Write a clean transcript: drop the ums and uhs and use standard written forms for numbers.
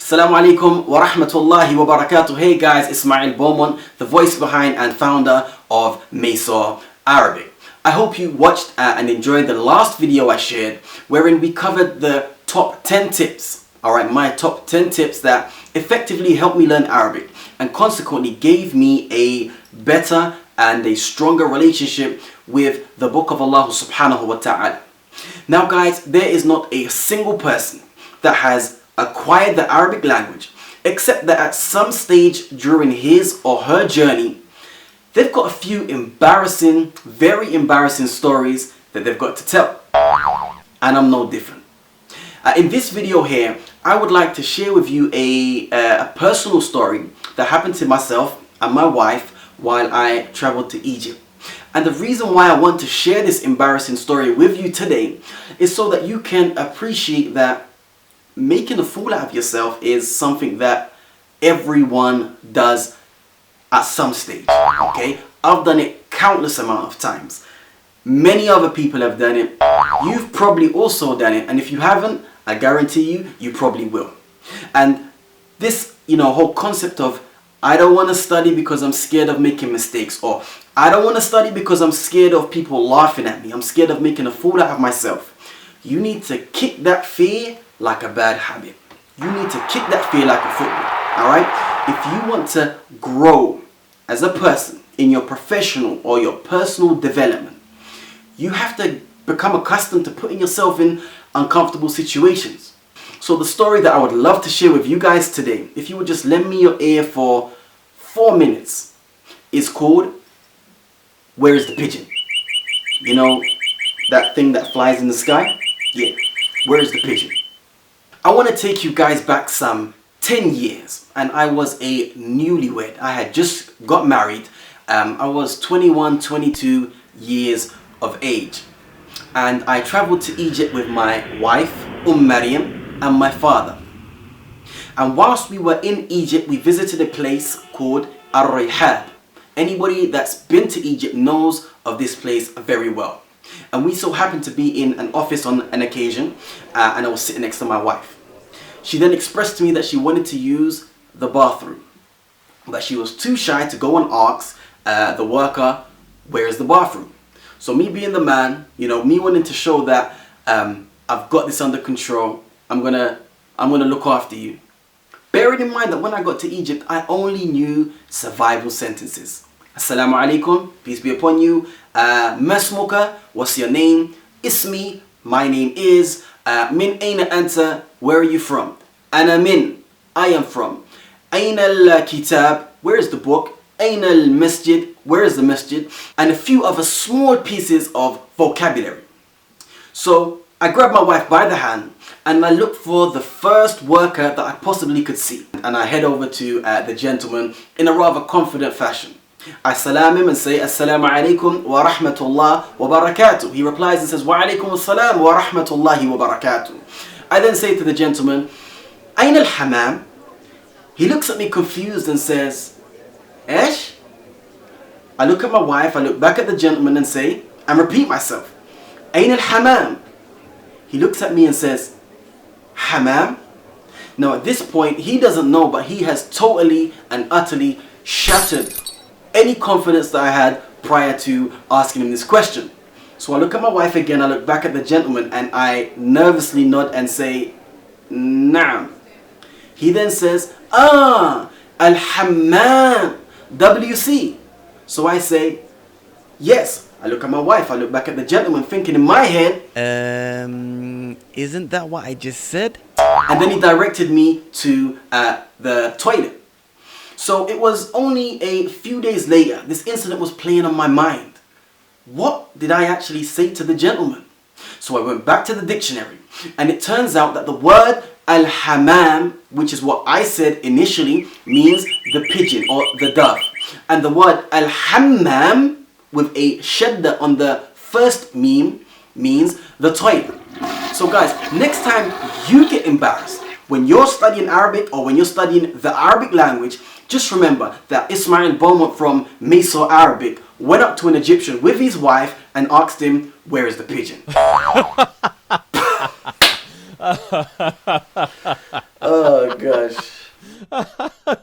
Assalamu alaikum wa rahmatullahi wa barakatuh. Hey guys, Ismail Beaumont, the voice behind and founder of Maysoor Arabic. I hope you watched and enjoyed the last video I shared wherein we covered the top 10 tips. Alright, my top 10 tips that effectively helped me learn Arabic and consequently gave me a better and a stronger relationship with the book of Allah subhanahu wa ta'ala. Now guys, there is not a single person that has acquired the Arabic language except that at some stage during his or her journey they've got a few embarrassing, very embarrassing stories that they've got to tell. And I'm no different. In this video here, I would like to share with you a personal story that happened to myself and my wife while I traveled to Egypt. And the reason why I want to share this embarrassing story with you today is so that you can appreciate that making a fool out of yourself is something that everyone does at some stage, okay? I've done it countless amount of times. Many other people have done it. You've probably also done it, and if you haven't, I guarantee you, you probably will. And this, whole concept of I don't want to study because I'm scared of making mistakes, or I don't want to study because I'm scared of people laughing at me. I'm scared of making a fool out of myself. You need to kick that fear like a bad habit. You need to kick that fear like a football. Alright? If you want to grow as a person in your professional or your personal development, you have to become accustomed to putting yourself in uncomfortable situations. So the story that I would love to share with you guys today, if you would just lend me your ear for 4 minutes, is called Where is the Pigeon? You know, that thing that flies in the sky? Yeah, where is the pigeon? I want to take you guys back some 10 years, and I was a newlywed. I had just got married. I was 21, 22 years of age, and I traveled to Egypt with my wife, Maryam, and my father. And whilst we were in Egypt, we visited a place called Ar-Rihab. Anybody that's been to Egypt knows of this place very well. And we so happened to be in an office on an occasion, and I was sitting next to my wife. She then expressed to me that she wanted to use the bathroom, but she was too shy to go and ask the worker, where is the bathroom? So me being the man, me wanting to show that I've got this under control, I'm gonna look after you. Bearing in mind that when I got to Egypt, I only knew survival sentences. Assalamu alaikum, peace be upon you. Masmuka, what's your name? Ismi, my name is. Min aina anta, where are you from? Ana min, I am from. Aina al-kitab, where is the book? Aina al-masjid, where is the masjid? And a few other small pieces of vocabulary. So I grabbed my wife by the hand and I looked for the first worker that I possibly could see. And I head over to the gentleman in a rather confident fashion. I salam him and say, Assalamu alaikum wa rahmatullah wa barakatuh. He replies and says, Wa alaikum assalam wa rahmatullahi wa barakatuh. I then say to the gentleman, Ayn al-hamam? He looks at me confused and says, Esh? I look at my wife, I look back at the gentleman and say, and repeat myself, Ayn al-hamam? He looks at me and says, Hamam? Now at this point, he doesn't know, but he has totally and utterly shattered any confidence that I had prior to asking him this question. So I look at my wife again, I look back at the gentleman, and I nervously nod and say, Naam. He then says, Al-Hammam, WC. So I say, yes. I look at my wife, I look back at the gentleman, thinking in my head, isn't that what I just said? And then he directed me to the toilet. So it was only a few days later, this incident was playing on my mind. What did I actually say to the gentleman? So I went back to the dictionary, and it turns out that the word al-hamam, which is what I said initially, means the pigeon or the dove. And the word al-hammam, with a shadda on the first meme, means the toilet. So guys, next time you get embarrassed when you're studying Arabic or when you're studying the Arabic language, just remember that Ismail Beaumont from Maysoor Arabic went up to an Egyptian with his wife and asked him, where is the pigeon? Oh gosh.